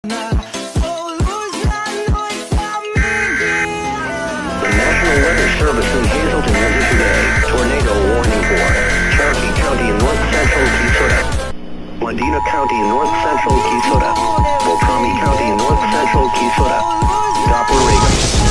National Weather Service in Hazleton has issued a tornado warning for Cherokee County in north-central Keysota, Medina County in north-central Keysota, Beltrami County in north-central Keysota, Doppler radar.